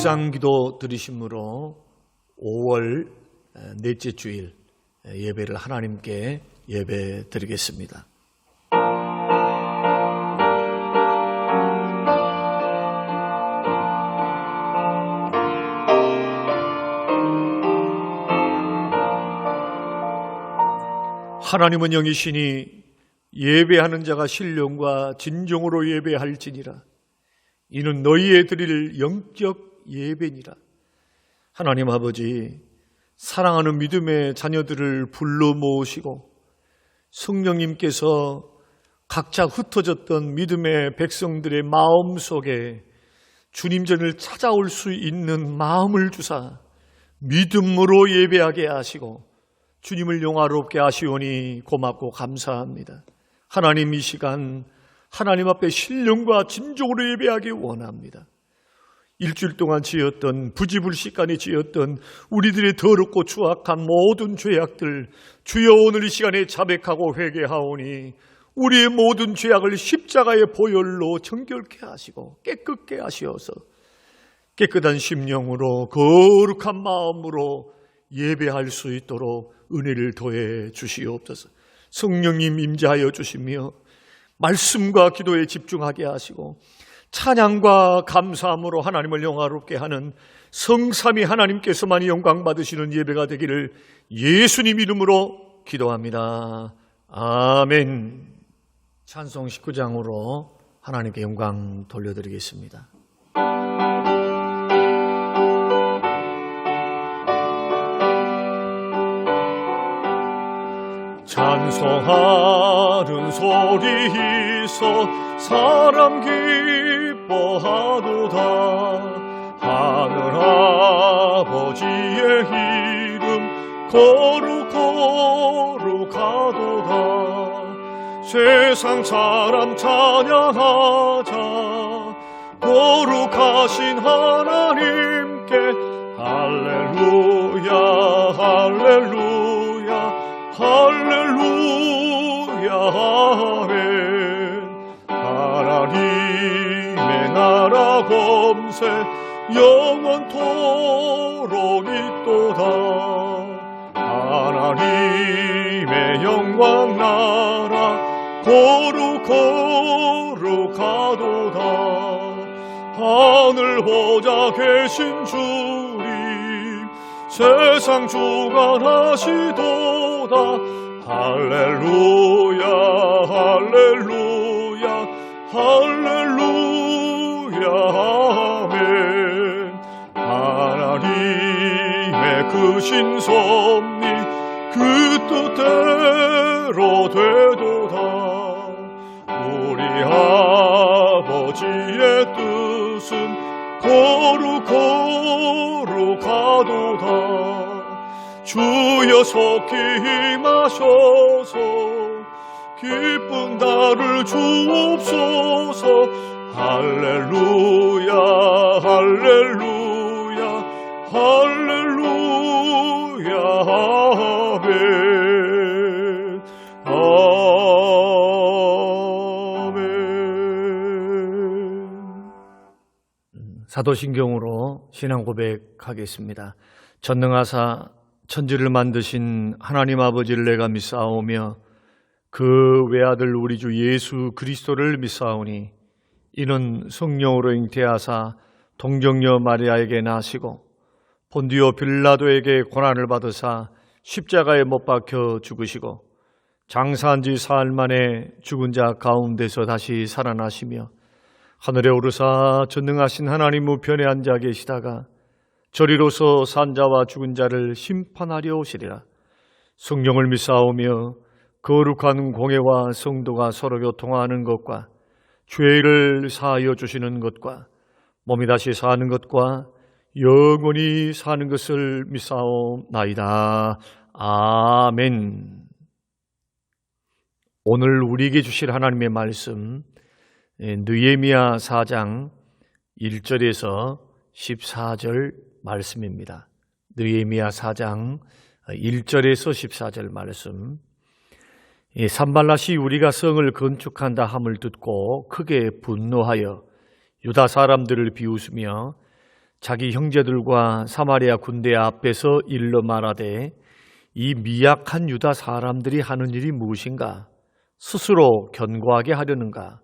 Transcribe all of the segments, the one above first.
묵상기도 들으심으로 5월 넷째 주일 예배를 하나님께 예배 드리겠습니다. 하나님은 영이시니 예배하는 자가 신령과 진정으로 예배할지니라. 이는 너희에 드릴 영적 예배니라. 하나님 아버지, 사랑하는 믿음의 자녀들을 불러 모으시고 성령님께서 각자 흩어졌던 믿음의 백성들의 마음 속에 주님 전을 찾아올 수 있는 마음을 주사 믿음으로 예배하게 하시고 주님을 영화롭게 하시오니 고맙고 감사합니다. 하나님, 이 시간 하나님 앞에 신령과 진정으로 예배하기 원합니다. 일주일 동안 지었던, 부지불식간에 지었던 우리들의 더럽고 추악한 모든 죄악들, 주여 오늘 이 시간에 자백하고 회개하오니 우리의 모든 죄악을 십자가의 보혈로 정결케 하시고 깨끗게 하시어서 깨끗한 심령으로 거룩한 마음으로 예배할 수 있도록 은혜를 더해 주시옵소서. 성령님 임재하여 주시며 말씀과 기도에 집중하게 하시고 찬양과 감사함으로 하나님을 영화롭게 하는 성삼위 하나님께서만이 영광 받으시는 예배가 되기를 예수님 이름으로 기도합니다. 아멘. 찬송 19장으로 하나님께 영광 돌려드리겠습니다. 찬송하는 소리 있어 사람 기뻐하도다. 하늘 아버지의 이름 거룩하도다. 세상 사람 찬양하자. 거룩하신 하나님께 할렐루야 할렐루야 할렐루야 아멘. 하나님의 나라 범세 영원토록 있도다. 하나님의 영광 나라 거룩하도다. 하늘 보좌 계신 주님 세상 주관하시도다. 할렐루야 할렐루야 할렐루야 아멘. 하나님의 크신 섭리 그 뜻대로 되도다. 우리 아버지의 뜻은 거룩하도다. 주여 속히 임하셔서 기쁜 날을 주옵소서. 할렐루야 할렐루야 할렐루야 아멘. 사도신경으로 신앙 고백하겠습니다. 전능하사 천지를 만드신 하나님 아버지를 내가 믿사오며 그 외아들 우리 주 예수 그리스도를 믿사오니 이는 성령으로 잉태하사 동정녀 마리아에게 나시고 본디오 빌라도에게 고난을 받으사 십자가에 못 박혀 죽으시고 장사한 지 사흘 만에 죽은 자 가운데서 다시 살아나시며 하늘에 오르사 전능하신 하나님 우편에 앉아 계시다가 저리로서 산 자와 죽은 자를 심판하려 오시리라. 성령을 믿사오며 거룩한 공회와 성도가 서로 교통하는 것과 죄를 사하여 주시는 것과 몸이 다시 사는 것과 영원히 사는 것을 믿사오나이다. 아멘. 오늘 우리에게 주실 하나님의 말씀 느헤미야 4장 1절에서 14절 말씀입니다. 느헤미야 4장 1절에서 14절 말씀. 산발랏이 우리가 성을 건축한다 함을 듣고 크게 분노하여 유다 사람들을 비웃으며 자기 형제들과 사마리아 군대 앞에서 일러 말하되 이 미약한 유다 사람들이 하는 일이 무엇인가? 스스로 견고하게 하려는가?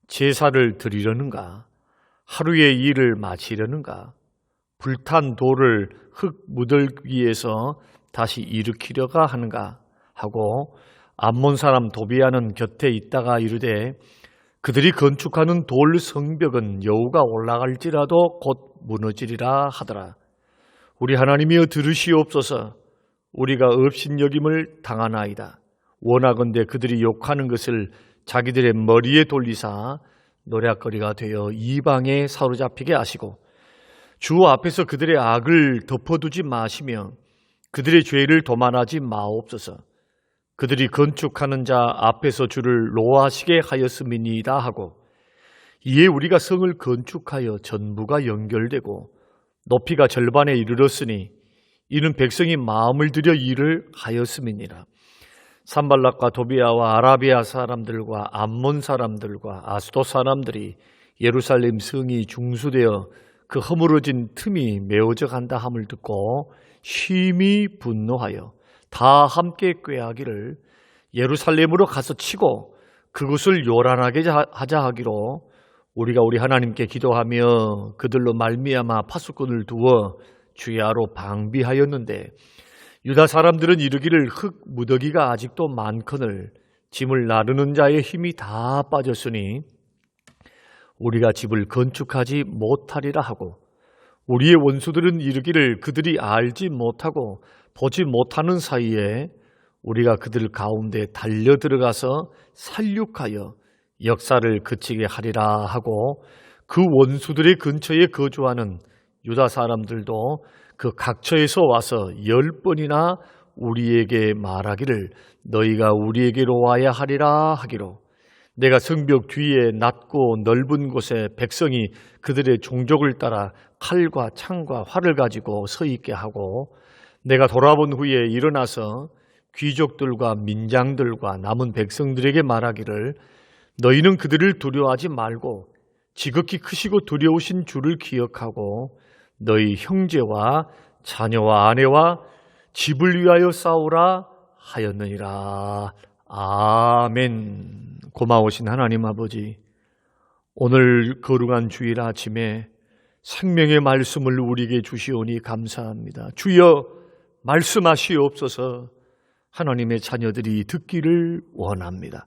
제사를 드리려는가? 하루의 일을 마치려는가? 불탄 돌을 흙 묻을 위에서 다시 일으키려가 하는가? 하고 암몬 사람 도비아는 곁에 있다가 이르되 그들이 건축하는 돌 성벽은 여호가 올라갈지라도 곧 무너지리라 하더라. 우리 하나님이여 들으시옵소서. 우리가 업신여김을 당하나이다. 원하건대 그들이 욕하는 것을 자기들의 머리에 돌리사 노략거리가 되어 이방에 사로잡히게 하시고 주 앞에서 그들의 악을 덮어두지 마시며 그들의 죄를 도말하지 마옵소서. 그들이 건축하는 자 앞에서 주를 노하시게 하였음이니이다 하고 이에 우리가 성을 건축하여 전부가 연결되고 높이가 절반에 이르렀으니 이는 백성이 마음을 들여 일을 하였음이니라. 산발락과 도비아와 아라비아 사람들과 암몬 사람들과 아스돗 사람들이 예루살렘 성이 중수되어 그 허물어진 틈이 메어져 간다 함을 듣고 심히 분노하여 다 함께 꾀하기를 예루살렘으로 가서 치고 그곳을 요란하게 하자 하기로 우리가 우리 하나님께 기도하며 그들로 말미암아 파수꾼을 두어 주야로 방비하였는데 유다 사람들은 이르기를 흙 무더기가 아직도 많거늘 짐을 나르는 자의 힘이 다 빠졌으니 우리가 집을 건축하지 못하리라 하고 우리의 원수들은 이르기를 그들이 알지 못하고 보지 못하는 사이에 우리가 그들 가운데 달려 들어가서 살육하여 역사를 그치게 하리라 하고 그 원수들의 근처에 거주하는 유다 사람들도 그 각처에서 와서 10번이나 우리에게 말하기를 너희가 우리에게로 와야 하리라 하기로 내가 성벽 뒤에 낮고 넓은 곳에 백성이 그들의 종족을 따라 칼과 창과 활을 가지고 서 있게 하고 내가 돌아본 후에 일어나서 귀족들과 민장들과 남은 백성들에게 말하기를 너희는 그들을 두려워하지 말고 지극히 크시고 두려우신 주를 기억하고 너희 형제와 자녀와 아내와 집을 위하여 싸우라 하였느니라. 아멘. 고마우신 하나님 아버지, 오늘 거룩한 주일 아침에 생명의 말씀을 우리에게 주시오니 감사합니다. 주여 말씀하시옵소서. 하나님의 자녀들이 듣기를 원합니다.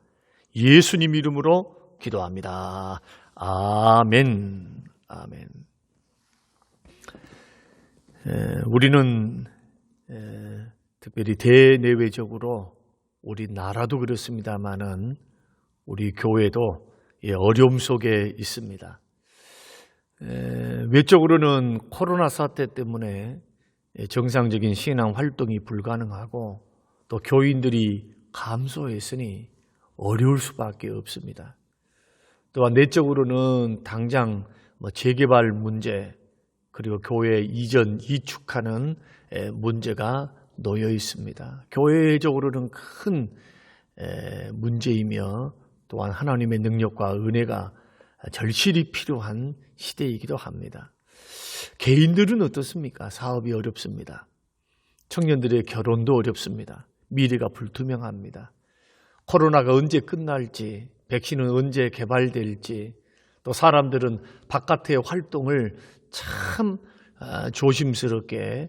예수님 이름으로 기도합니다. 아멘. 아멘. 우리는 특별히 대내외적으로 우리나라도 그렇습니다마는 우리 교회도 어려움 속에 있습니다. 외적으로는 코로나 사태 때문에 정상적인 신앙 활동이 불가능하고 또 교인들이 감소했으니 어려울 수밖에 없습니다. 또한 내적으로는 당장 재개발 문제 그리고 교회 이전 이축하는 문제가 놓여 있습니다. 교회적으로는 큰 문제이며 또한 하나님의 능력과 은혜가 절실히 필요한 시대이기도 합니다. 개인들은 어떻습니까? 사업이 어렵습니다. 청년들의 결혼도 어렵습니다. 미래가 불투명합니다. 코로나가 언제 끝날지, 백신은 언제 개발될지, 또 사람들은 바깥의 활동을 참 조심스럽게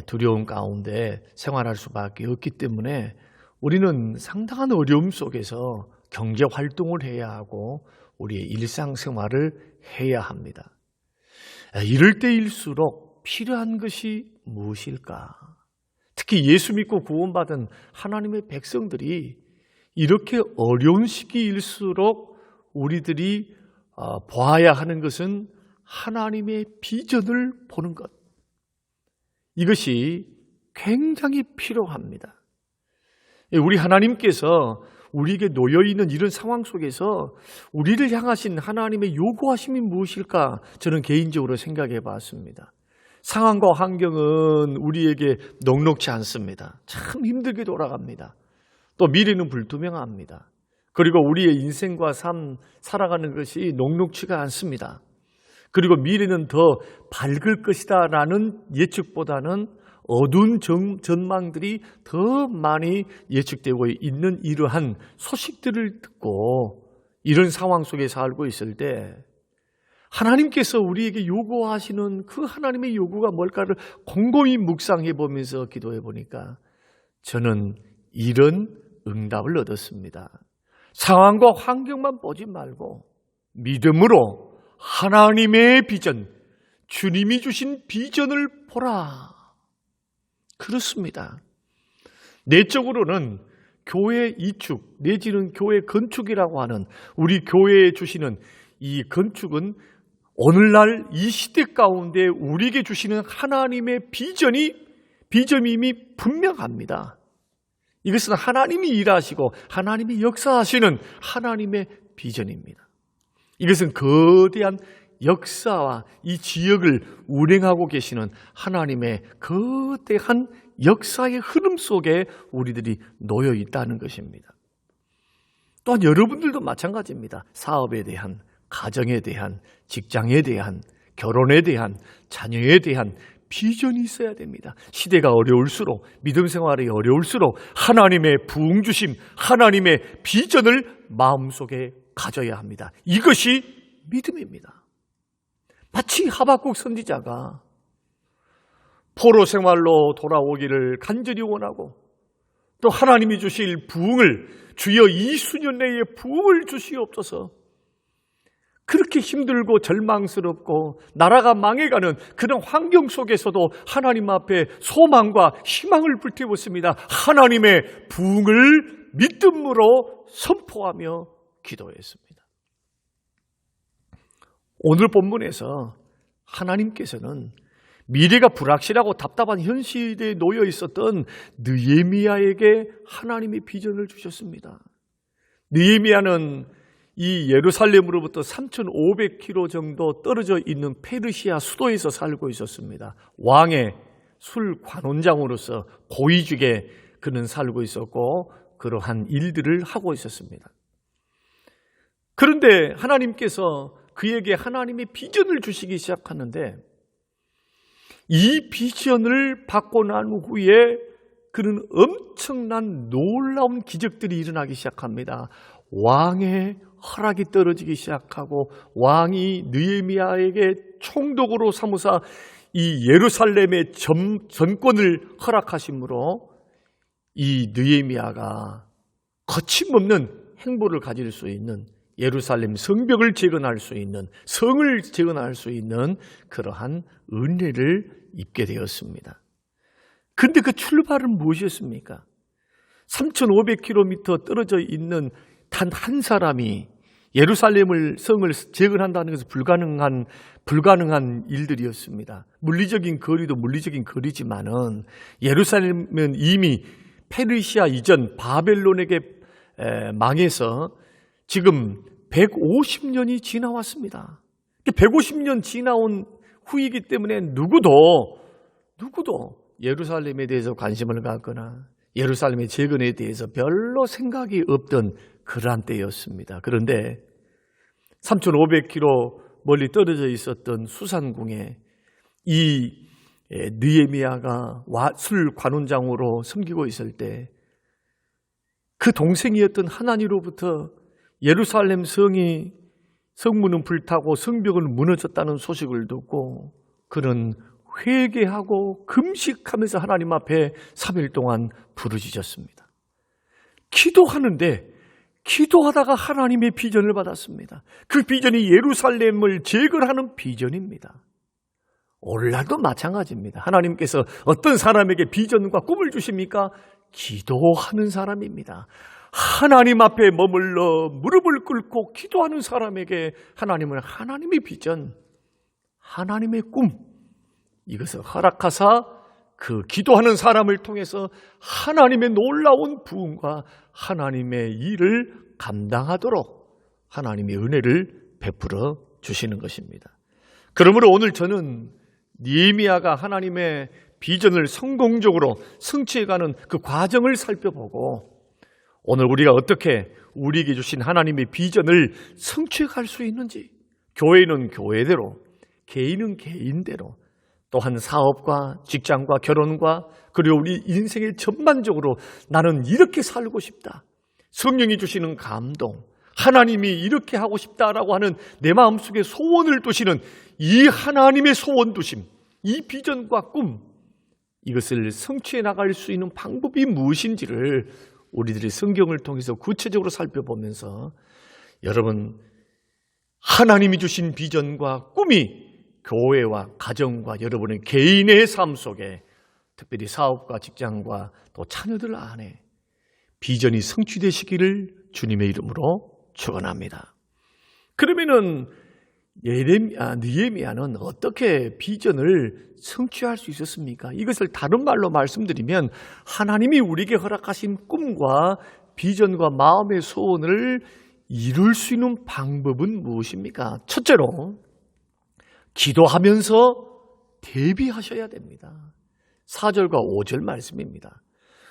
두려움 가운데 생활할 수밖에 없기 때문에 우리는 상당한 어려움 속에서 경제 활동을 해야 하고 우리의 일상생활을 해야 합니다. 이럴 때일수록 필요한 것이 무엇일까? 특히 예수 믿고 구원받은 하나님의 백성들이 이렇게 어려운 시기일수록 우리들이 보아야 하는 것은 하나님의 비전을 보는 것. 이것이 굉장히 필요합니다. 우리 하나님께서 우리에게 놓여있는 이런 상황 속에서 우리를 향하신 하나님의 요구하심이 무엇일까? 저는 개인적으로 생각해 봤습니다. 상황과 환경은 우리에게 녹록지 않습니다. 참 힘들게 돌아갑니다. 또 미래는 불투명합니다. 그리고 우리의 인생과 삶 살아가는 것이 녹록지가 않습니다. 그리고 미래는 더 밝을 것이다 라는 예측보다는 어두운 전망들이 더 많이 예측되고 있는 이러한 소식들을 듣고 이런 상황 속에 살고 있을 때 하나님께서 우리에게 요구하시는 그 하나님의 요구가 뭘까를 곰곰이 묵상해 보면서 기도해 보니까 저는 이런 응답을 얻었습니다. 상황과 환경만 보지 말고 믿음으로 하나님의 비전, 주님이 주신 비전을 보라. 그렇습니다. 내적으로는 교회 이축 내지는 교회 건축이라고 하는 우리 교회에 주시는 이 건축은 오늘날 이 시대 가운데 우리에게 주시는 하나님의 비전이 이미 분명합니다. 이것은 하나님이 일하시고 하나님이 역사하시는 하나님의 비전입니다. 이것은 거대한 역사와 이 지역을 운행하고 계시는 하나님의 거대한 역사의 흐름 속에 우리들이 놓여 있다는 것입니다. 또한 여러분들도 마찬가지입니다. 사업에 대한, 가정에 대한, 직장에 대한, 결혼에 대한, 자녀에 대한 비전이 있어야 됩니다. 시대가 어려울수록, 믿음 생활이 어려울수록 하나님의 부흥 주심, 하나님의 비전을 마음속에 가져야 합니다. 이것이 믿음입니다. 마치 하박국 선지자가 포로 생활로 돌아오기를 간절히 원하고 또 하나님이 주실 부흥을 주여 이 수년 내에 부흥을 주시옵소서, 그렇게 힘들고 절망스럽고 나라가 망해가는 그런 환경 속에서도 하나님 앞에 소망과 희망을 불태웠습니다. 하나님의 부흥을 믿음으로 선포하며 기도했습니다. 오늘 본문에서 하나님께서는 미래가 불확실하고 답답한 현실에 놓여 있었던 느헤미야에게 하나님의 비전을 주셨습니다. 느헤미야는 이 예루살렘으로부터 3,500km 정도 떨어져 있는 페르시아 수도에서 살고 있었습니다. 왕의 술 관원장으로서 고위직에 그는 살고 있었고 그러한 일들을 하고 있었습니다. 그런데 하나님께서 그에게 하나님의 비전을 주시기 시작하는데 이 비전을 받고 난 후에 그는 엄청난 놀라운 기적들이 일어나기 시작합니다. 왕의 허락이 떨어지기 시작하고 왕이 느헤미야에게 총독으로 삼으사 이 예루살렘의 전권을 허락하심으로 이 느헤미야가 거침없는 행보를 가질 수 있는, 예루살렘 성벽을 재건할 수 있는, 성을 재건할 수 있는 그러한 은혜를 입게 되었습니다. 그런데 그 출발은 무엇이었습니까? 3,500km 떨어져 있는 단 한 사람이 예루살렘을 성을 재건한다는 것은 불가능한 일들이었습니다. 물리적인 거리도 물리적인 거리지만은 예루살렘은 이미 페르시아 이전 바벨론에게 망해서 지금 150년이 지나왔습니다. 150년 지나온 후이기 때문에 누구도 예루살렘에 대해서 관심을 갖거나 예루살렘의 재건에 대해서 별로 생각이 없던 그러한 때였습니다. 그런데 3,500km 멀리 떨어져 있었던 수산궁에 이 느헤미야가 술 관원장으로 섬기고 있을 때 그 동생이었던 하나니로부터 예루살렘 성문은 불타고 성벽은 무너졌다는 소식을 듣고 그는 회개하고 금식하면서 하나님 앞에 3일 동안 부르짖었습니다. 기도하다가 하나님의 비전을 받았습니다. 그 비전이 예루살렘을 재건하는 비전입니다. 오늘날도 마찬가지입니다. 하나님께서 어떤 사람에게 비전과 꿈을 주십니까? 기도하는 사람입니다. 하나님 앞에 머물러 무릎을 꿇고 기도하는 사람에게 하나님은 하나님의 비전, 하나님의 꿈, 이것을 허락하사 그 기도하는 사람을 통해서 하나님의 놀라운 부흥과 하나님의 일을 감당하도록 하나님의 은혜를 베풀어 주시는 것입니다. 그러므로 오늘 저는 느헤미야가 하나님의 비전을 성공적으로 성취해가는 그 과정을 살펴보고 오늘 우리가 어떻게 우리에게 주신 하나님의 비전을 성취해갈 수 있는지, 교회는 교회대로, 개인은 개인대로 또한 사업과 직장과 결혼과 그리고 우리 인생의 전반적으로 나는 이렇게 살고 싶다. 성령이 주시는 감동, 하나님이 이렇게 하고 싶다라고 하는 내 마음속에 소원을 두시는 이 하나님의 소원 두심, 이 비전과 꿈, 이것을 성취해 나갈 수 있는 방법이 무엇인지를 우리들이 성경을 통해서 구체적으로 살펴보면서 여러분, 하나님이 주신 비전과 꿈이 교회와 가정과 여러분의 개인의 삶 속에 특별히 사업과 직장과 또 자녀들 안에 비전이 성취되시기를 주님의 이름으로 축원합니다. 그러면은 느헤미야는 어떻게 비전을 성취할 수 있었습니까? 이것을 다른 말로 말씀드리면 하나님이 우리에게 허락하신 꿈과 비전과 마음의 소원을 이룰 수 있는 방법은 무엇입니까? 첫째로 기도하면서 대비하셔야 됩니다. 4절과 5절 말씀입니다.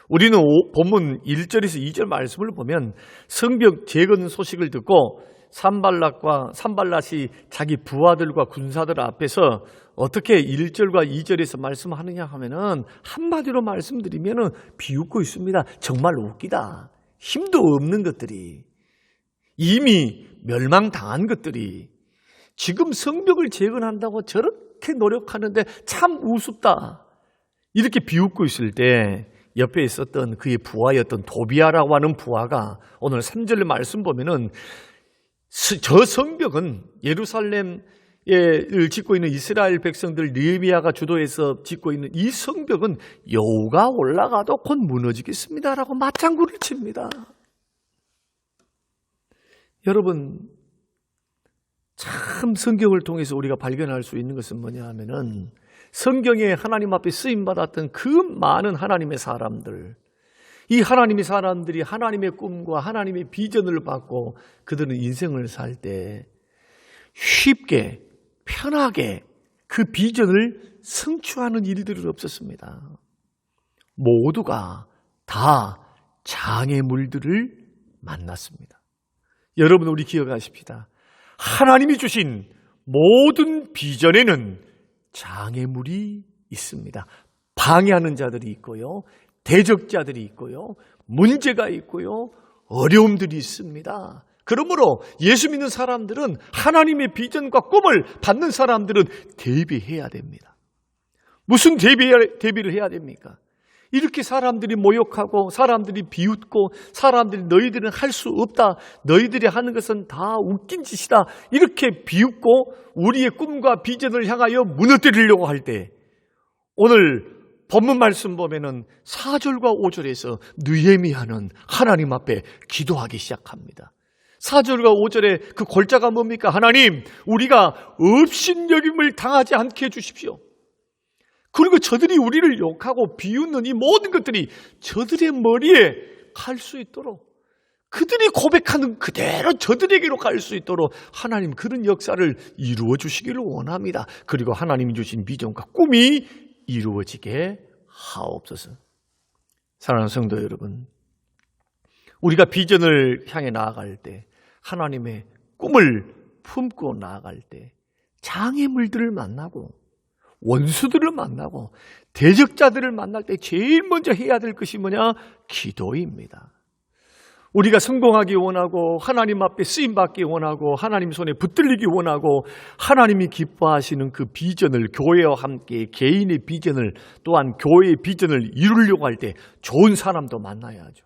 우리는 본문 1절에서 2절 말씀을 보면 성벽 재건 소식을 듣고 산발랏이 자기 부하들과 군사들 앞에서 어떻게 1절과 2절에서 말씀하느냐 하면은 한마디로 말씀드리면은 비웃고 있습니다. 정말 웃기다. 힘도 없는 것들이, 이미 멸망당한 것들이 지금 성벽을 재건한다고 저렇게 노력하는데 참 우습다. 이렇게 비웃고 있을 때 옆에 있었던 그의 부하였던 도비아라고 하는 부하가 오늘 3절 말씀 보면은 저 성벽은 예루살렘을 짓고 있는 이스라엘 백성들 느헤미야가 주도해서 짓고 있는 이 성벽은 여호가 올라가도 곧 무너지겠습니다라고 맞장구를 칩니다. 여러분, 참 성경을 통해서 우리가 발견할 수 있는 것은 뭐냐 하면은 성경에 하나님 앞에 쓰임받았던 그 많은 하나님의 사람들, 이 하나님의 사람들이 하나님의 꿈과 하나님의 비전을 받고 그들은 인생을 살 때 쉽게 편하게 그 비전을 성취하는 일들은 없었습니다. 모두가 다 장애물들을 만났습니다. 여러분, 우리 기억하십시다. 하나님이 주신 모든 비전에는 장애물이 있습니다. 방해하는 자들이 있고요, 대적자들이 있고요, 문제가 있고요, 어려움들이 있습니다. 그러므로 예수 믿는 사람들은 하나님의 비전과 꿈을 받는 사람들은 대비해야 됩니다. 무슨 대비를 해야 됩니까? 이렇게 사람들이 모욕하고 사람들이 비웃고 사람들이 너희들은 할 수 없다, 너희들이 하는 것은 다 웃긴 짓이다, 이렇게 비웃고 우리의 꿈과 비전을 향하여 무너뜨리려고 할 때 오늘 본문 말씀 보면은 4절과 5절에서 느헤미야는 하나님 앞에 기도하기 시작합니다. 4절과 5절에 그 골자가 뭡니까? 하나님, 우리가 업신여김을 당하지 않게 해주십시오. 그리고 저들이 우리를 욕하고 비웃는 이 모든 것들이 저들의 머리에 갈 수 있도록, 그들이 고백하는 그대로 저들에게로 갈 수 있도록 하나님 그런 역사를 이루어 주시기를 원합니다. 그리고 하나님이 주신 비전과 꿈이 이루어지게 하옵소서. 사랑하는 성도 여러분, 우리가 비전을 향해 나아갈 때, 하나님의 꿈을 품고 나아갈 때 장애물들을 만나고 원수들을 만나고 대적자들을 만날 때 제일 먼저 해야 될 것이 뭐냐? 기도입니다. 우리가 성공하기 원하고 하나님 앞에 쓰임받기 원하고 하나님 손에 붙들리기 원하고 하나님이 기뻐하시는 그 비전을, 교회와 함께 개인의 비전을, 또한 교회의 비전을 이루려고 할 때 좋은 사람도 만나야죠.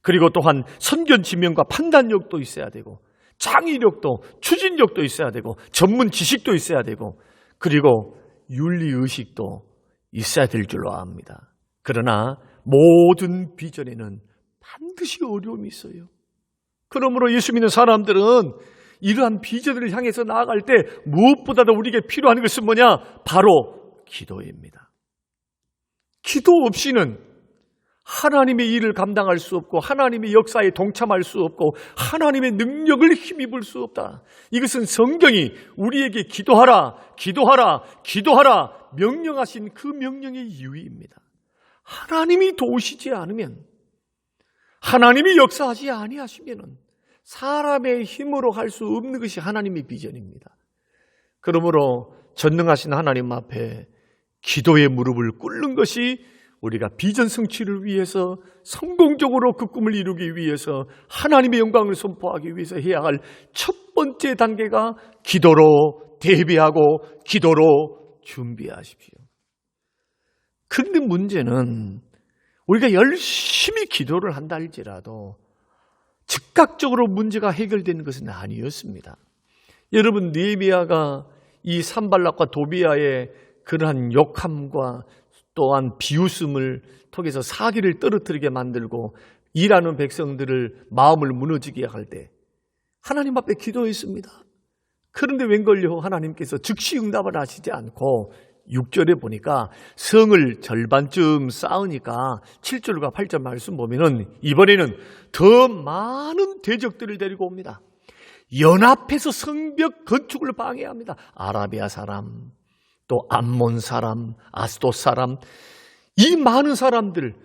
그리고 또한 선견 지명과 판단력도 있어야 되고 창의력도, 추진력도 있어야 되고 전문 지식도 있어야 되고 그리고 윤리의식도 있어야 될 줄로 압니다. 그러나 모든 비전에는 반드시 어려움이 있어요. 그러므로 예수 믿는 사람들은 이러한 비전을 향해서 나아갈 때 무엇보다도 우리에게 필요한 것은 뭐냐? 바로 기도입니다. 기도 없이는 하나님의 일을 감당할 수 없고 하나님의 역사에 동참할 수 없고 하나님의 능력을 힘입을 수 없다. 이것은 성경이 우리에게 기도하라, 기도하라, 기도하라 명령하신 그 명령의 이유입니다. 하나님이 도우시지 않으면, 하나님이 역사하지 아니하시면 사람의 힘으로 할 수 없는 것이 하나님의 비전입니다. 그러므로 전능하신 하나님 앞에 기도의 무릎을 꿇는 것이 우리가 비전 성취를 위해서 성공적으로 그 꿈을 이루기 위해서 하나님의 영광을 선포하기 위해서 해야 할 첫 번째 단계가 기도로 대비하고 기도로 준비하십시오. 그런데 문제는 우리가 열심히 기도를 한다 할지라도 즉각적으로 문제가 해결되는 것은 아니었습니다. 여러분, 느헤미야가 이 산발락과 도비야의 그러한 욕함과 또한 비웃음을 통해서 사기를 떨어뜨리게 만들고 일하는 백성들을 마음을 무너지게 할 때 하나님 앞에 기도했습니다. 그런데 웬걸요, 하나님께서 즉시 응답을 하시지 않고 6절에 보니까 성을 절반쯤 쌓으니까 7절과 8절 말씀 보면은 이번에는 더 많은 대적들을 데리고 옵니다. 연합해서 성벽 건축을 방해합니다. 아라비아 사람, 또 암몬 사람, 아스돗 사람, 이 많은 사람들,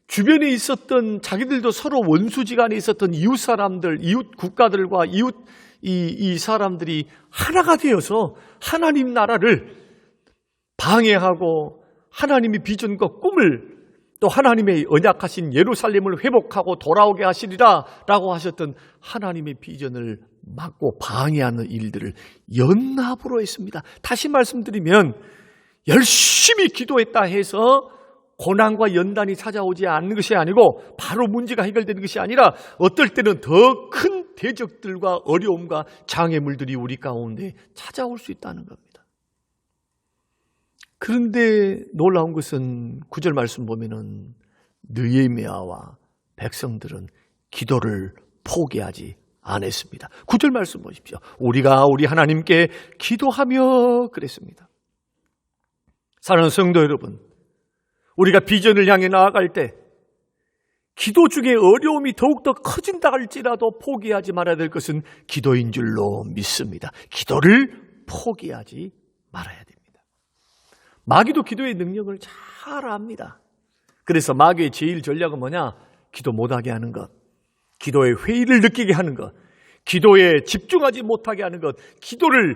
주변에 있었던 자기들도 서로 원수지간에 있었던 이웃 사람들, 이웃 국가들과 이웃 이 사람들이 하나가 되어서 하나님 나라를 방해하고 하나님의 비전과 꿈을 또 하나님의 언약하신 예루살렘을 회복하고 돌아오게 하시리라 라고 하셨던 하나님의 비전을 막고 방해하는 일들을 연합으로 했습니다. 다시 말씀드리면 열심히 기도했다 해서 고난과 연단이 찾아오지 않는 것이 아니고 바로 문제가 해결되는 것이 아니라 어떨 때는 더 큰 대적들과 어려움과 장애물들이 우리 가운데 찾아올 수 있다는 겁니다. 그런데 놀라운 것은 9절 말씀 보면은 느헤미야와 백성들은 기도를 포기하지 않았습니다. 9절 말씀 보십시오. 우리가 우리 하나님께 기도하며 그랬습니다. 사랑하는 성도 여러분, 우리가 비전을 향해 나아갈 때 기도 중에 어려움이 더욱더 커진다 할지라도 포기하지 말아야 될 것은 기도인 줄로 믿습니다. 기도를 포기하지 말아야 됩니다. 마귀도 기도의 능력을 잘 압니다. 그래서 마귀의 제일 전략은 뭐냐? 기도 못하게 하는 것, 기도의 회의를 느끼게 하는 것, 기도에 집중하지 못하게 하는 것, 기도를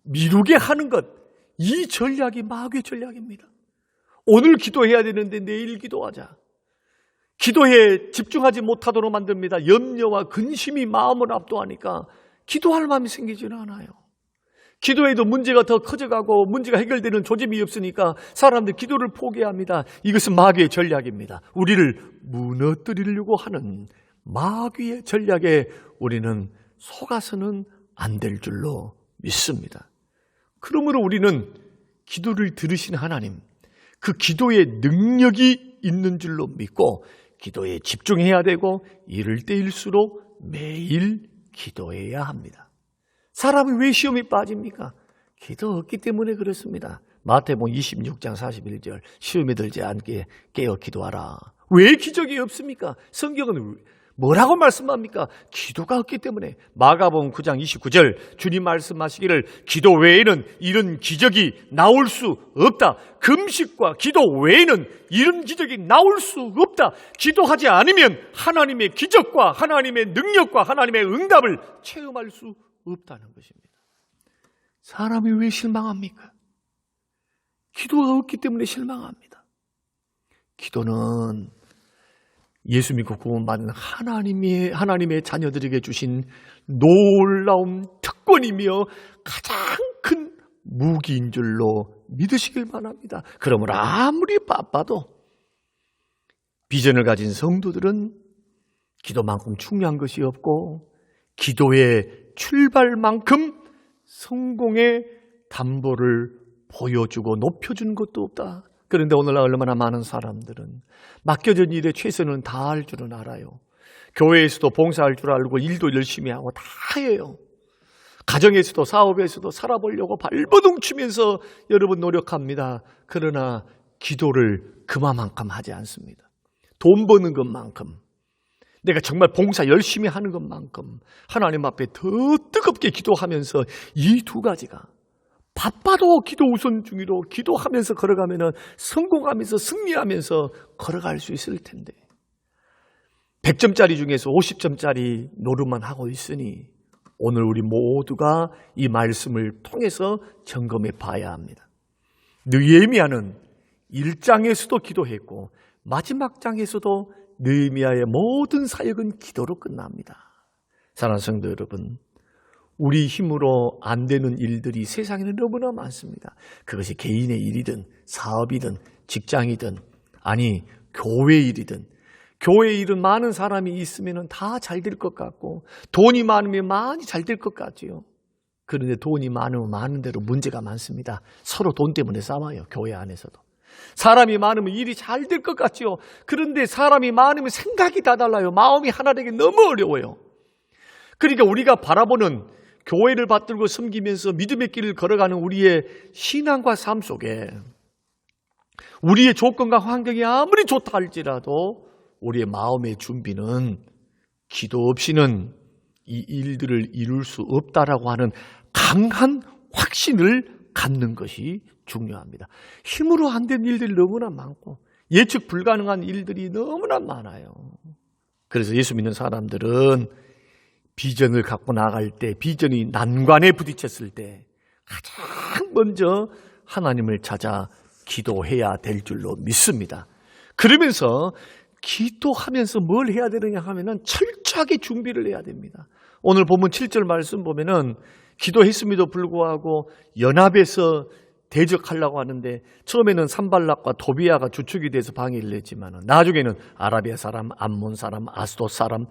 미루게 하는 것, 이 전략이 마귀의 전략입니다. 오늘 기도해야 되는데 내일 기도하자. 기도에 집중하지 못하도록 만듭니다. 염려와 근심이 마음을 압도하니까 기도할 마음이 생기지는 않아요. 기도에도 문제가 더 커져가고 문제가 해결되는 조짐이 없으니까 사람들 기도를 포기합니다. 이것은 마귀의 전략입니다. 우리를 무너뜨리려고 하는 마귀의 전략에 우리는 속아서는 안 될 줄로 믿습니다. 그러므로 우리는 기도를 들으신 하나님, 그 기도의 능력이 있는 줄로 믿고 기도에 집중해야 되고 이럴 때일수록 매일 기도해야 합니다. 사람이 왜 시험에 빠집니까? 기도 없기 때문에 그렇습니다. 마태복음 26장 41절 시험에 들지 않게 깨어 기도하라. 왜 기적이 없습니까? 성경은 뭐라고 말씀합니까? 기도가 없기 때문에. 마가복음 9장 29절 주님 말씀하시기를 기도 외에는 이런 기적이 나올 수 없다. 금식과 기도 외에는 이런 기적이 나올 수 없다. 기도하지 않으면 하나님의 기적과 하나님의 능력과 하나님의 응답을 체험할 수 없다는 것입니다. 사람이 왜 실망합니까? 기도가 없기 때문에 실망합니다. 기도는 예수 믿고 구원받은 하나님의 자녀들에게 주신 놀라운 특권이며 가장 큰 무기인 줄로 믿으시길 바랍니다. 그러므로 아무리 바빠도 비전을 가진 성도들은 기도만큼 중요한 것이 없고 기도의 출발만큼 성공의 담보를 보여주고 높여주는 것도 없다. 그런데 오늘날 얼마나 많은 사람들은 맡겨진 일에 최선은 다할 줄은 알아요. 교회에서도 봉사할 줄 알고 일도 열심히 하고 다 해요. 가정에서도 사업에서도 살아보려고 발버둥 치면서 여러분 노력합니다. 그러나 기도를 그만큼 하지 않습니다. 돈 버는 것만큼, 내가 정말 봉사 열심히 하는 것만큼 하나님 앞에 더 뜨겁게 기도하면서 이 두 가지가 바빠도 기도 우선중위로 기도하면서 걸어가면 성공하면서 승리하면서 걸어갈 수 있을 텐데 100점짜리 중에서 50점짜리 노릇만 하고 있으니 오늘 우리 모두가 이 말씀을 통해서 점검해 봐야 합니다. 느헤미야는 1장에서도 기도했고 마지막 장에서도 느헤미야의 모든 사역은 기도로 끝납니다. 사랑하는 성도 여러분, 우리 힘으로 안 되는 일들이 세상에는 너무나 많습니다. 그것이 개인의 일이든 사업이든 직장이든 아니 교회 일이든, 교회 일은 많은 사람이 있으면 다 잘 될 것 같고 돈이 많으면 많이 잘 될 것 같지요. 그런데 돈이 많으면 많은 대로 문제가 많습니다. 서로 돈 때문에 싸워요. 교회 안에서도. 사람이 많으면 일이 잘 될 것 같지요. 그런데 사람이 많으면 생각이 다 달라요. 마음이 하나 되기 너무 어려워요. 그러니까 우리가 바라보는 교회를 받들고 섬기면서 믿음의 길을 걸어가는 우리의 신앙과 삶 속에 우리의 조건과 환경이 아무리 좋다 할지라도 우리의 마음의 준비는 기도 없이는 이 일들을 이룰 수 없다라고 하는 강한 확신을 갖는 것이 중요합니다. 힘으로 안 된 일들이 너무나 많고 예측 불가능한 일들이 너무나 많아요. 그래서 예수 믿는 사람들은 비전을 갖고 나갈 때, 비전이 난관에 부딪혔을 때 가장 먼저 하나님을 찾아 기도해야 될 줄로 믿습니다. 그러면서 기도하면서 뭘 해야 되느냐 하면은 철저하게 준비를 해야 됩니다. 오늘 본문 7절 말씀 보면은 기도했음에도 불구하고 연합해서 대적하려고 하는데 처음에는 산발락과 도비아가 주축이 돼서 방해를 냈지만 나중에는 아라비아 사람, 암몬 사람, 아스돗 사람,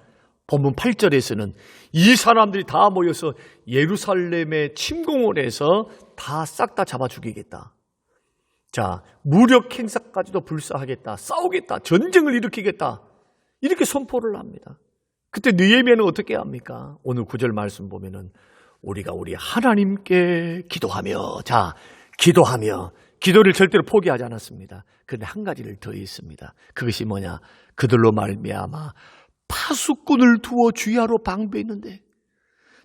본문 8절에서는 이 사람들이 다 모여서 예루살렘에 침공을 해서 다 싹 다 잡아 죽이겠다. 자, 무력 행사까지도 불사하겠다. 싸우겠다. 전쟁을 일으키겠다. 이렇게 선포를 합니다. 그때 느헤미야는 어떻게 합니까? 오늘 9절 말씀 보면은 우리가 우리 하나님께 기도하며, 자, 기도하며, 기도를 절대로 포기하지 않았습니다. 그런데 한 가지를 더 있습니다. 그것이 뭐냐? 그들로 말미암아 파수꾼을 두어 주야로 방비했는데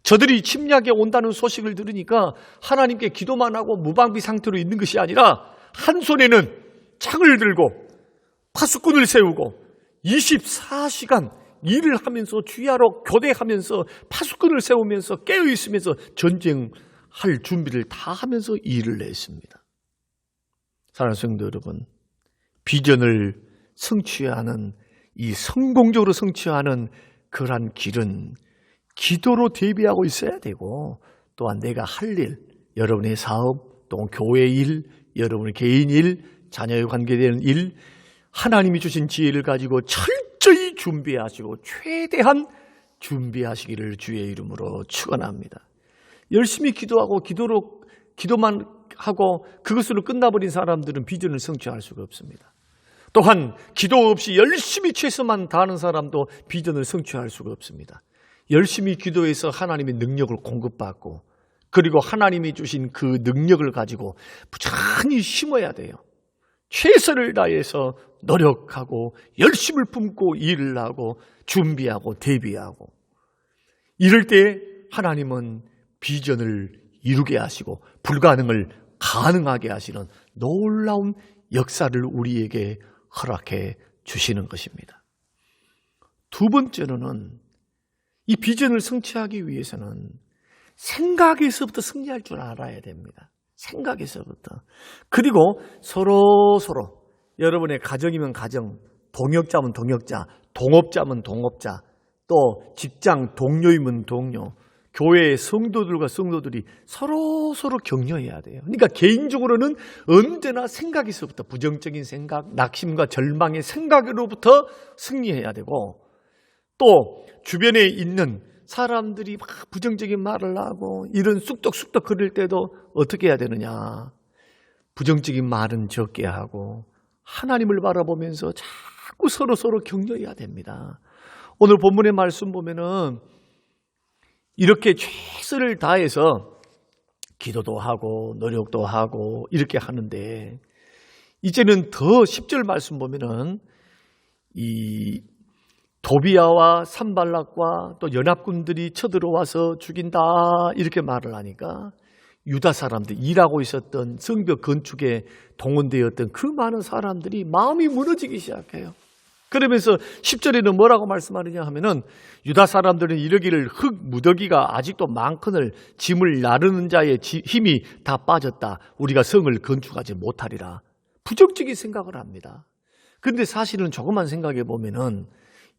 저들이 침략에 온다는 소식을 들으니까 하나님께 기도만 하고 무방비 상태로 있는 것이 아니라 한 손에는 창을 들고 파수꾼을 세우고 24시간 일을 하면서 주야로 교대하면서 파수꾼을 세우면서 깨어있으면서 전쟁할 준비를 다 하면서 일을 했습니다. 사랑하는 성도 여러분, 비전을 성취하는 이 성공적으로 성취하는 그러한 길은 기도로 대비하고 있어야 되고 또한 내가 할 일, 여러분의 사업, 또 교회 일, 여러분의 개인 일, 자녀에 관계되는 일, 하나님이 주신 지혜를 가지고 철저히 준비하시고 최대한 준비하시기를 주의 이름으로 축원합니다. 열심히 기도하고 기도만 하고 그것으로 끝나버린 사람들은 비전을 성취할 수가 없습니다. 또한 기도 없이 열심히 최선만 다하는 사람도 비전을 성취할 수가 없습니다. 열심히 기도해서 하나님의 능력을 공급받고 그리고 하나님이 주신 그 능력을 가지고 부지런히 심어야 돼요. 최선을 다해서 노력하고 열심을 품고 일을 하고 준비하고 대비하고 이럴 때 하나님은 비전을 이루게 하시고 불가능을 가능하게 하시는 놀라운 역사를 우리에게 허락해 주시는 것입니다. 두 번째로는 이 비전을 성취하기 위해서는 생각에서부터 승리할 줄 알아야 됩니다. 생각에서부터. 그리고 서로 여러분의 가정이면 가정, 동역자면 동역자, 동업자면 동업자, 또 직장 동료이면 동료, 교회의 성도들과 성도들이 서로 격려해야 돼요. 그러니까 개인적으로는 언제나 생각에서부터 부정적인 생각, 낙심과 절망의 생각으로부터 승리해야 되고 또 주변에 있는 사람들이 막 부정적인 말을 하고 이런 쑥덕쑥덕 거릴 때도 어떻게 해야 되느냐. 부정적인 말은 적게 하고 하나님을 바라보면서 자꾸 서로 격려해야 됩니다. 오늘 본문의 말씀 보면은 이렇게 최선을 다해서 기도도 하고 노력도 하고 이렇게 하는데 이제는 더 10절 말씀 보면은 이 도비아와 산발락과 또 연합군들이 쳐들어와서 죽인다 이렇게 말을 하니까 유다 사람들 일하고 있었던 성벽 건축에 동원되었던 그 많은 사람들이 마음이 무너지기 시작해요. 그러면서 10절에는 뭐라고 말씀하느냐 하면은 유다 사람들은 이르기를 흙 무더기가 아직도 많거늘 짐을 나르는 자의 힘이 다 빠졌다. 우리가 성을 건축하지 못하리라. 부정적인 생각을 합니다. 그런데 사실은 조금만 생각해 보면은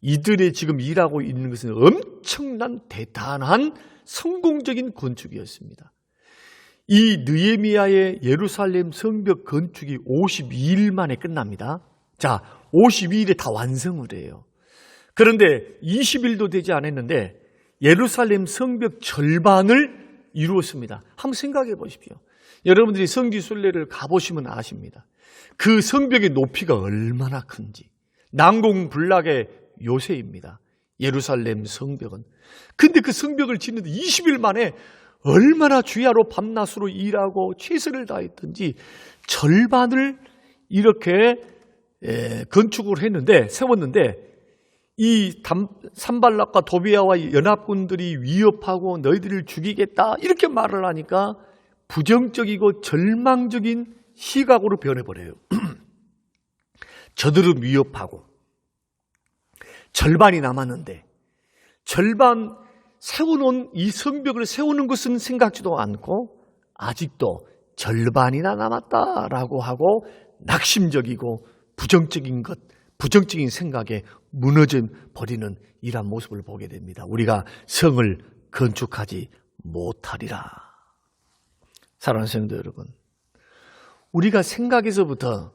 이들의 지금 일하고 있는 것은 엄청난 대단한 성공적인 건축이었습니다. 이 느헤미야의 예루살렘 성벽 건축이 52일 만에 끝납니다. 자, 52일에 다 완성을 해요. 그런데 20일도 되지 않았는데 예루살렘 성벽 절반을 이루었습니다. 한번 생각해 보십시오. 여러분들이 성지순례를 가보시면 아십니다. 그 성벽의 높이가 얼마나 큰지. 난공불락의 요새입니다. 예루살렘 성벽은. 근데 그 성벽을 짓는데 20일 만에 얼마나 주야로 밤낮으로 일하고 최선을 다했던지 절반을 이렇게 건축을 했는데, 세웠는데, 이 산발락과 도비아와 연합군들이 위협하고 너희들을 죽이겠다 이렇게 말을 하니까 부정적이고 절망적인 시각으로 변해버려요. 저들은 위협하고 절반이 남았는데, 절반 세워놓은 이 성벽을 세우는 것은 생각지도 않고 아직도 절반이나 남았다라고 하고 낙심적이고 부정적인 생각에 무너져 버리는 이러한 모습을 보게 됩니다. 우리가 성을 건축하지 못하리라. 사랑하는 성도 여러분, 우리가 생각에서부터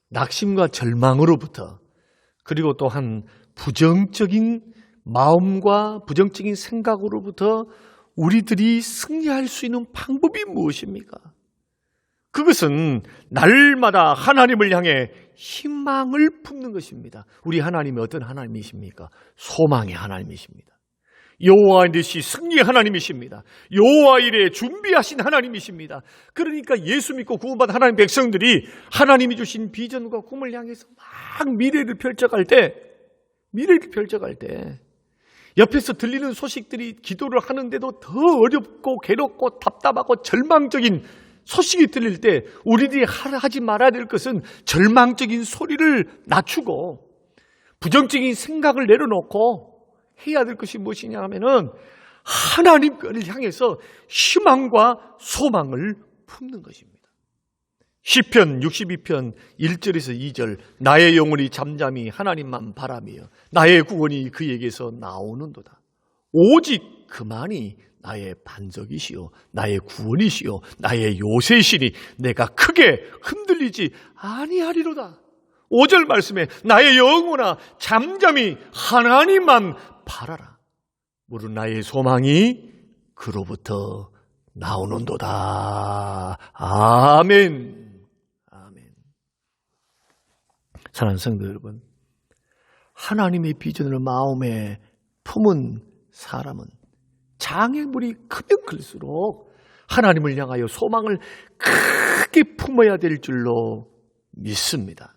낙심과 절망으로부터 그리고 또한 부정적인 마음과 부정적인 생각으로부터 우리들이 승리할 수 있는 방법이 무엇입니까? 그것은 날마다 하나님을 향해 희망을 품는 것입니다. 우리 하나님이 어떤 하나님이십니까? 소망의 하나님이십니다. 여호와 이르시 승리의 하나님이십니다. 여호와 이레 준비하신 하나님이십니다. 그러니까 예수 믿고 구원받은 하나님 백성들이 하나님이 주신 비전과 꿈을 향해서 막 미래를 펼쳐갈 때 옆에서 들리는 소식들이 기도를 하는데도 더 어렵고 괴롭고 답답하고 절망적인 소식이 들릴 때 우리들이 하지 말아야 될 것은 절망적인 소리를 낮추고 부정적인 생각을 내려놓고 해야 될 것이 무엇이냐 하면은 하나님을 향해서 희망과 소망을 품는 것입니다. 시편 62편 1절에서 2절 나의 영혼이 잠잠히 하나님만 바라며 나의 구원이 그에게서 나오는도다. 오직 그만이 나의 반석이시요 나의 구원이시요 나의 요새시니 내가 크게 흔들리지 아니하리로다. 5절 말씀에 나의 영혼아 잠잠히 하나님만 바라라. 무릇 나의 소망이 그로부터 나오는도다. 아멘. 사랑하는 성도 여러분, 하나님의 비전을 마음에 품은 사람은 장애물이 크면 클수록 하나님을 향하여 소망을 크게 품어야 될 줄로 믿습니다.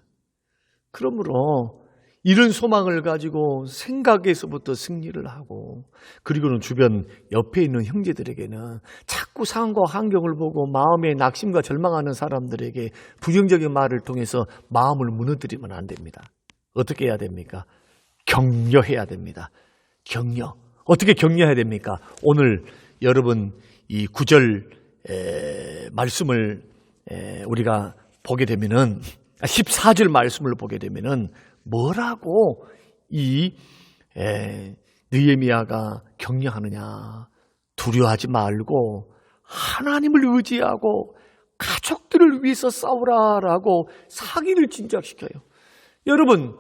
그러므로 이런 소망을 가지고 생각에서부터 승리를 하고 그리고는 주변 옆에 있는 형제들에게는 자꾸 상황과 환경을 보고 마음에 낙심과 절망하는 사람들에게 부정적인 말을 통해서 마음을 무너뜨리면 안 됩니다. 어떻게 해야 됩니까? 격려해야 됩니다. 격려. 어떻게 격려해야 됩니까? 오늘 여러분 이 9절 말씀을 우리가 보게 되면은 14절 말씀을 보게 되면은 뭐라고 이 느헤미야가 격려하느냐? 두려워하지 말고 하나님을 의지하고 가족들을 위해서 싸우라라고 사기를 진작시켜요. 여러분,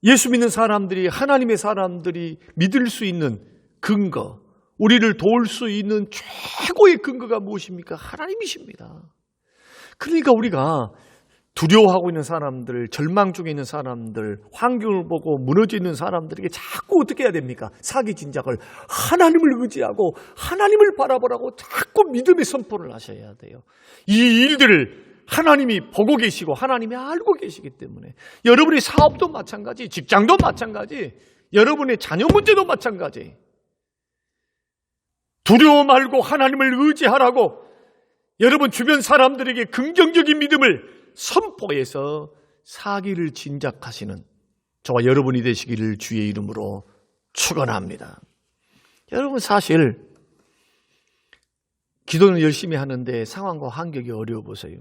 예수 믿는 사람들이 하나님의 사람들이 믿을 수 있는 근거, 우리를 도울 수 있는 최고의 근거가 무엇입니까? 하나님이십니다. 그러니까 우리가 두려워하고 있는 사람들, 절망 중에 있는 사람들, 환경을 보고 무너져 있는 사람들에게 자꾸 어떻게 해야 됩니까? 사기 진작을 하나님을 의지하고 하나님을 바라보라고 자꾸 믿음의 선포를 하셔야 돼요. 이 일들을 하나님이 보고 계시고 하나님이 알고 계시기 때문에 여러분의 사업도 마찬가지, 직장도 마찬가지, 여러분의 자녀 문제도 마찬가지. 두려워 말고 하나님을 의지하라고 여러분 주변 사람들에게 긍정적인 믿음을 선포해서 사기를 진작하시는 저와 여러분이 되시기를 주의 이름으로 축원합니다. 여러분, 사실 기도는 열심히 하는데 상황과 환경이 어려워 보세요.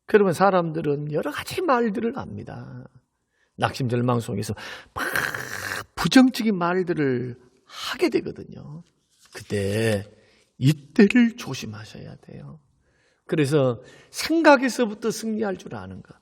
그러면 사람들은 여러 가지 말들을 합니다. 낙심절망 속에서 막 부정적인 말들을 하게 되거든요. 그때 이때를 조심하셔야 돼요. 그래서 생각에서부터 승리할 줄 아는 것,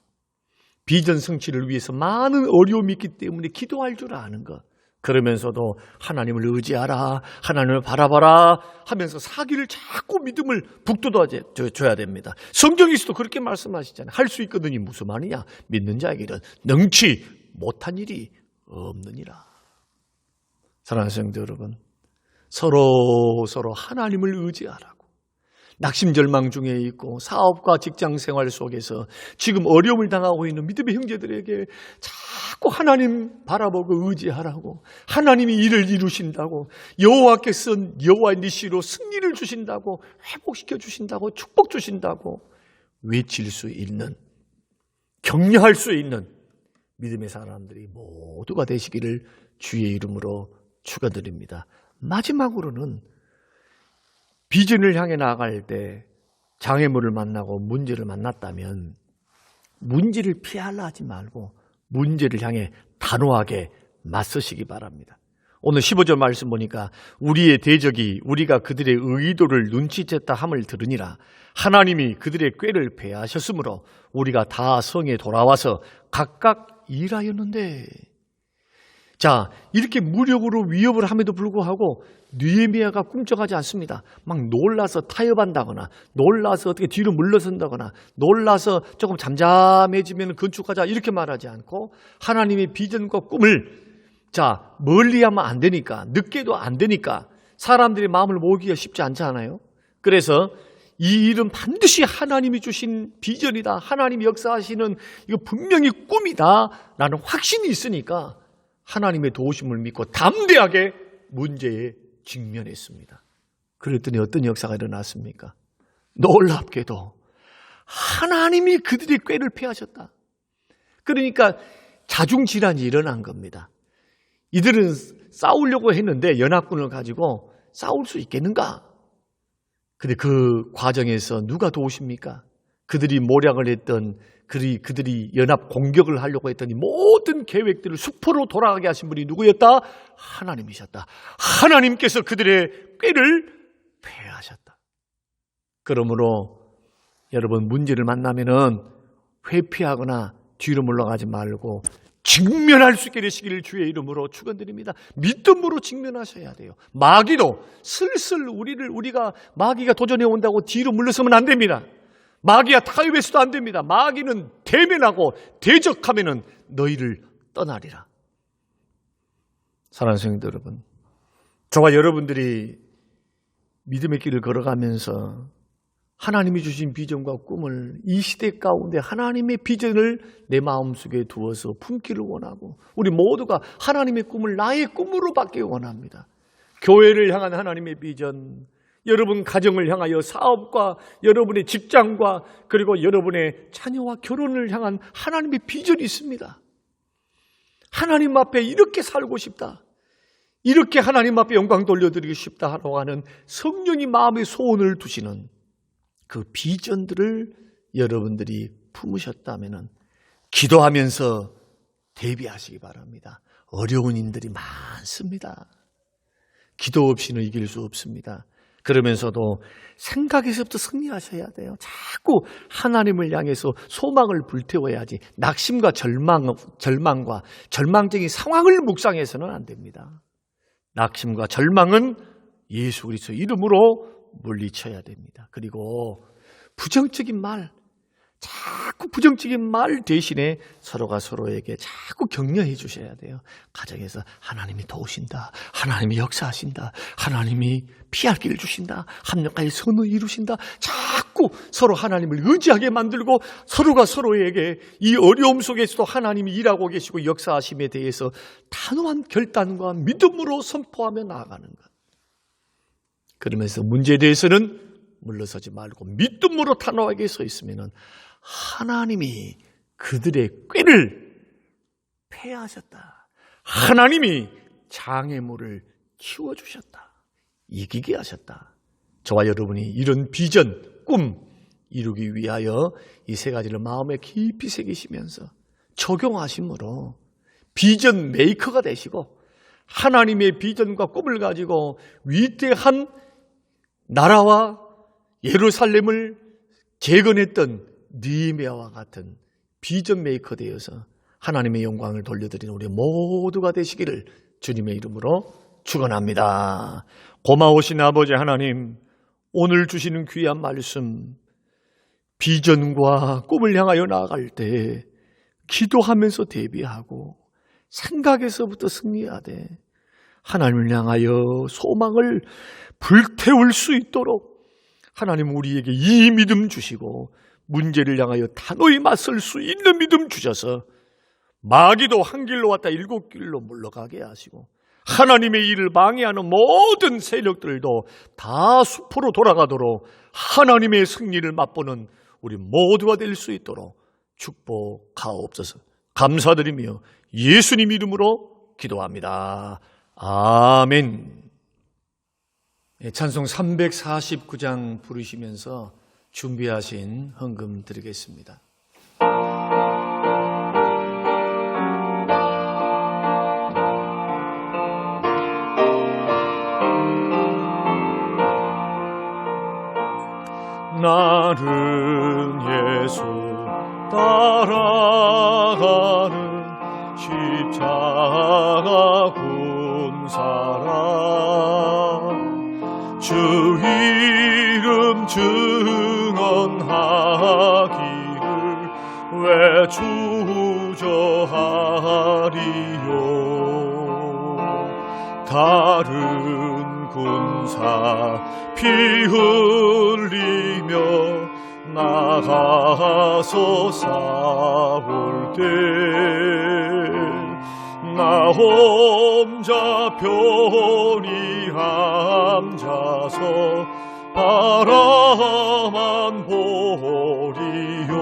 비전 성취를 위해서 많은 어려움이 있기 때문에 기도할 줄 아는 것, 그러면서도 하나님을 의지하라, 하나님을 바라봐라 하면서 사기를 자꾸 믿음을 북돋아줘야 됩니다. 성경에서도 그렇게 말씀하시잖아요. 할 수 있거든이 무슨 말이냐? 믿는 자에게는 능치 못한 일이 없느니라. 사랑하는 성도 여러분, 서로 하나님을 의지하라고. 낙심절망 중에 있고 사업과 직장생활 속에서 지금 어려움을 당하고 있는 믿음의 형제들에게 자꾸 하나님 바라보고 의지하라고, 하나님이 일을 이루신다고, 여호와께서 여호와의 니시로 승리를 주신다고, 회복시켜 주신다고, 축복 주신다고 외칠 수 있는, 격려할 수 있는 믿음의 사람들이 모두가 되시기를 주의 이름으로 축원드립니다. 마지막으로는 비전을 향해 나아갈 때 장애물을 만나고 문제를 만났다면 문제를 피하려 하지 말고 문제를 향해 단호하게 맞서시기 바랍니다. 오늘 15절 말씀 보니까 우리의 대적이 우리가 그들의 의도를 눈치챘다 함을 들으니라. 하나님이 그들의 꾀를 패하셨으므로 우리가 다 성에 돌아와서 각각 일하였는데. 자, 이렇게 무력으로 위협을 함에도 불구하고 느헤미야가 꿈쩍하지 않습니다. 막 놀라서 타협한다거나, 놀라서 어떻게 뒤로 물러선다거나, 놀라서 조금 잠잠해지면 건축하자 이렇게 말하지 않고 하나님의 비전과 꿈을 멀리하면 안 되니까, 늦게도 안 되니까 사람들의 마음을 모으기가 쉽지 않지 않아요? 그래서 이 일은 반드시 하나님이 주신 비전이다, 하나님이 역사하시는 이거 분명히 꿈이다 라는 확신이 있으니까 하나님의 도우심을 믿고 담대하게 문제에 직면했습니다. 그랬더니 어떤 역사가 일어났습니까? 놀랍게도 하나님이 그들의 꾀를 패하셨다. 그러니까 자중질환이 일어난 겁니다. 이들은 싸우려고 했는데 연합군을 가지고 싸울 수 있겠는가? 근데 그 과정에서 누가 도우십니까? 그들이 모략을 했던, 그들이 연합 공격을 하려고 했더니 모든 계획들을 수포로 돌아가게 하신 분이 누구였다? 하나님이셨다. 하나님께서 그들의 꾀를 패하셨다. 그러므로 여러분, 문제를 만나면은 회피하거나 뒤로 물러가지 말고 직면할 수 있게 되시기를 주의 이름으로 축원드립니다. 믿음으로 직면하셔야 돼요. 마귀도 슬슬 우리가 마귀가 도전해 온다고 뒤로 물러서면 안 됩니다. 마귀가 타협해서도 안 됩니다. 마귀는 대면하고 대적하면은 너희를 떠나리라. 사랑하는 성도 여러분, 저와 여러분들이 믿음의 길을 걸어가면서 하나님이 주신 비전과 꿈을, 이 시대 가운데 하나님의 비전을 내 마음속에 두어서 품기를 원하고, 우리 모두가 하나님의 꿈을 나의 꿈으로 받기 원합니다. 교회를 향한 하나님의 비전, 여러분 가정을 향하여 사업과 여러분의 직장과 그리고 여러분의 자녀와 결혼을 향한 하나님의 비전이 있습니다. 하나님 앞에 이렇게 살고 싶다, 이렇게 하나님 앞에 영광 돌려드리고 싶다 하고 하는 성령이 마음에 소원을 두시는 그 비전들을 여러분들이 품으셨다면 기도하면서 대비하시기 바랍니다. 어려운 일들이 많습니다. 기도 없이는 이길 수 없습니다. 그러면서도 생각에서부터 승리하셔야 돼요. 자꾸 하나님을 향해서 소망을 불태워야지 낙심과 절망과 절망적인 상황을 묵상해서는 안 됩니다. 낙심과 절망은 예수 그리스도 이름으로 물리쳐야 됩니다. 그리고 부정적인 말, 자꾸 부정적인 말 대신에 서로가 서로에게 자꾸 격려해 주셔야 돼요. 가정에서 하나님이 도우신다, 하나님이 역사하신다, 하나님이 피할 길을 주신다, 합력하여 선을 이루신다. 자꾸 서로 하나님을 의지하게 만들고 서로가 서로에게 이 어려움 속에서도 하나님이 일하고 계시고 역사하심에 대해서 단호한 결단과 믿음으로 선포하며 나아가는 것. 그러면서 문제에 대해서는 물러서지 말고 믿음으로 단호하게 서 있으면 하나님이 그들의 꾀를 패하셨다. 하나님이 장애물을 키워주셨다. 이기게 하셨다. 저와 여러분이 이런 비전, 꿈 이루기 위하여 이 세 가지를 마음에 깊이 새기시면서 적용하심으로 비전 메이커가 되시고 하나님의 비전과 꿈을 가지고 위대한 나라와 예루살렘을 재건했던 느헤미야와 같은 비전 메이커 되어서 하나님의 영광을 돌려드리는 우리 모두가 되시기를 주님의 이름으로 축원합니다. 고마우신 아버지 하나님, 오늘 주시는 귀한 말씀, 비전과 꿈을 향하여 나아갈 때 기도하면서 대비하고 생각에서부터 승리하되 하나님을 향하여 소망을 불태울 수 있도록 하나님 우리에게 이 믿음 주시고 문제를 향하여 단호히 맞설 수 있는 믿음 주셔서 마귀도 한 길로 왔다 일곱 길로 물러가게 하시고 하나님의 일을 방해하는 모든 세력들도 다 수포로 돌아가도록 하나님의 승리를 맛보는 우리 모두가 될 수 있도록 축복하옵소서. 감사드리며 예수님 이름으로 기도합니다. 아멘. 찬송 349장 부르시면서 준비하신 헌금 드리겠습니다. 나는 예수 따라가는 십자가 군사라 주 이름 증언하기를 왜 주저하리요. 다른 군사 피 흘리며 나가서 싸울 때 나 혼자 편히 앉아서 바라만 보리요.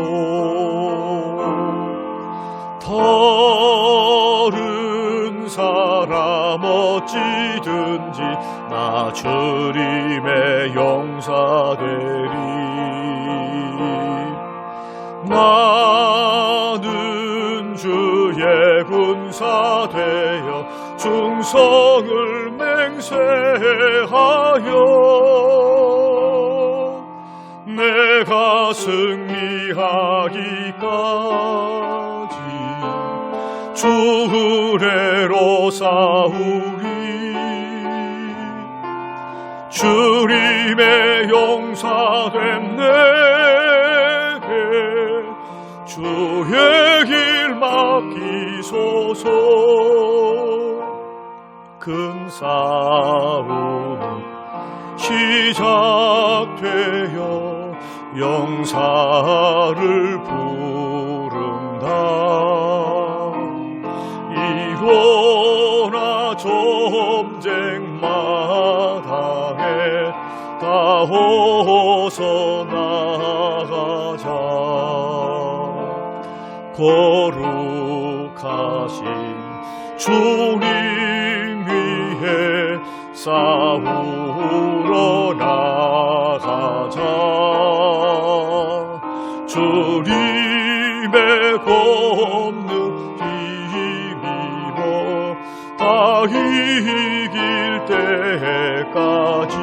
다른 사람 어찌든지 나 주님의 용사되리. 나는 주의 군사 되어 충성을 맹세하여 내가 승리하기까지 주 의뢰로 싸우리. 주님의 용사된 내게 주의 길 맡기소서. 큰 싸움 시작되어 용사를 부른다. 일어나 전쟁 마당에 다 어서 나가자. 거룩하신 주님 위에 싸우러 나가자. 주님의 권능 힘입어 다 이길 때까지.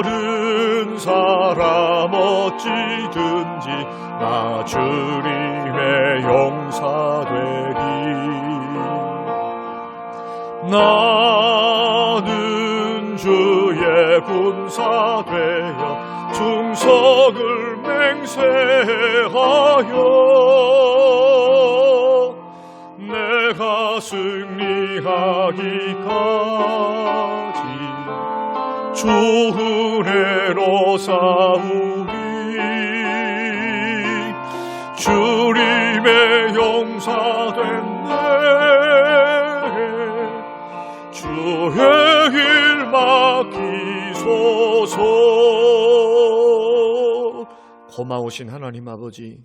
다른 사람 어찌든지 나 주님의 용사 되리. 나는 주의 군사 되어 충성을 맹세하여 내가 승리하기까지 주 은혜로 싸우리. 주님의 용사된 내게 주의 길 맡기소서. 고마우신 하나님 아버지,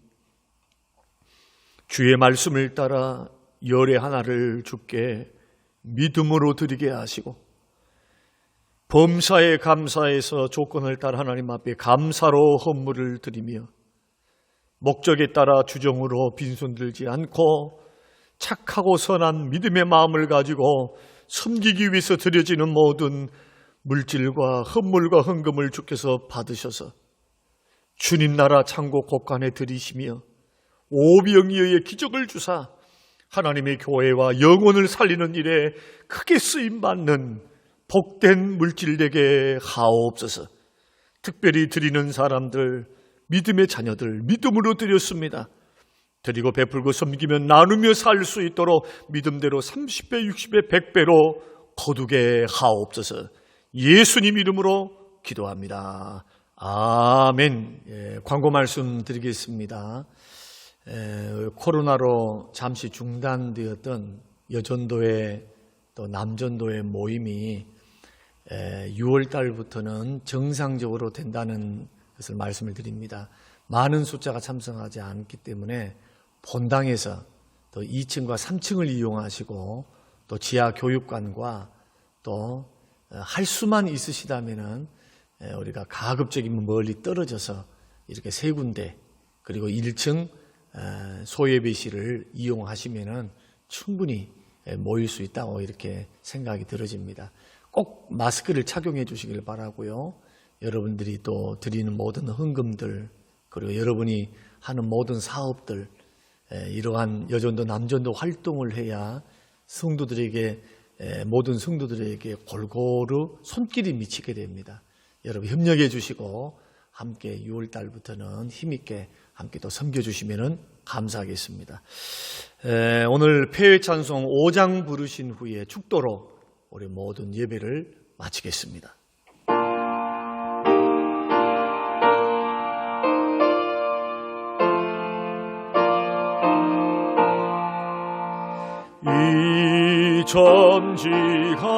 주의 말씀을 따라 열의 하나를 주께 믿음으로 드리게 하시고 범사에 감사해서 조건을 따라 하나님 앞에 감사로 헌물을 드리며 목적에 따라 주정으로 빈손들지 않고 착하고 선한 믿음의 마음을 가지고 섬기기 위해서 드려지는 모든 물질과 헌물과 헌금을 주께서 받으셔서 주님 나라 창고 곳간에 들이시며 오병이어의 기적을 주사 하나님의 교회와 영혼을 살리는 일에 크게 쓰임받는 복된 물질 되게 하옵소서. 특별히 드리는 사람들, 믿음의 자녀들 믿음으로 드렸습니다. 드리고 베풀고 섬기면 나누며 살 수 있도록 믿음대로 30배, 60배, 100배로 거두게 하옵소서. 예수님 이름으로 기도합니다. 아멘. 광고 말씀 드리겠습니다. 코로나로 잠시 중단되었던 여전도회 또 남전도회 모임이 6월 달부터는 정상적으로 된다는 것을 말씀을 드립니다. 많은 숫자가 참석하지 않기 때문에 본당에서 또 2층과 3층을 이용하시고 또 지하 교육관과 또 할 수만 있으시다면은 우리가 가급적이면 멀리 떨어져서 이렇게 세 군데 그리고 1층 소예배실을 이용하시면은 충분히 모일 수 있다고 이렇게 생각이 들어집니다. 꼭 마스크를 착용해 주시길 바라고요. 여러분들이 또 드리는 모든 헌금들 그리고 여러분이 하는 모든 사업들 이러한 여전도 남전도 활동을 해야 성도들에게 모든 성도들에게 골고루 손길이 미치게 됩니다. 여러분 협력해 주시고 함께 6월 달부터는 힘있게 함께 또 섬겨주시면 감사하겠습니다. 오늘 폐회 찬송 5장 부르신 후에 축도로 우리 모든 예배를 마치겠습니다. 이 점지간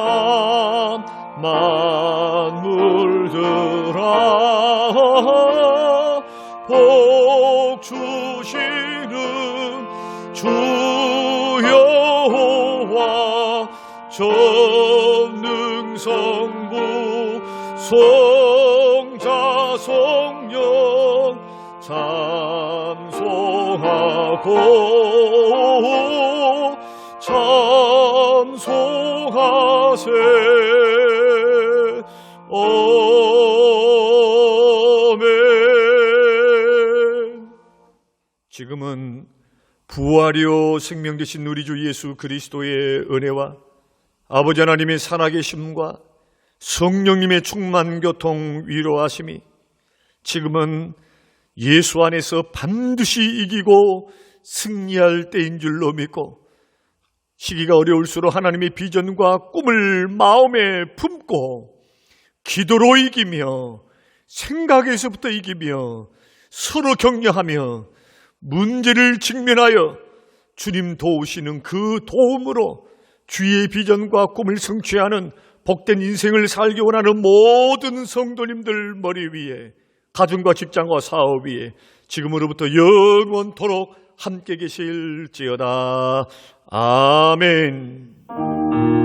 만물들아 복 주시는 주 여호와 전능성부 성자 성령 찬송하고 찬송하세. 아멘. 지금은 부활이요 생명 되신 우리 주 예수 그리스도의 은혜와 아버지 하나님의 살아계심과 성령님의 충만 교통 위로하심이 지금은 예수 안에서 반드시 이기고 승리할 때인 줄로 믿고 시기가 어려울수록 하나님의 비전과 꿈을 마음에 품고 기도로 이기며 생각에서부터 이기며 서로 격려하며 문제를 직면하여 주님 도우시는 그 도움으로 주의 비전과 꿈을 성취하는 복된 인생을 살기 원하는 모든 성도님들 머리 위에 가정과 직장과 사업 위에 지금으로부터 영원토록 함께 계실지어다. 아멘.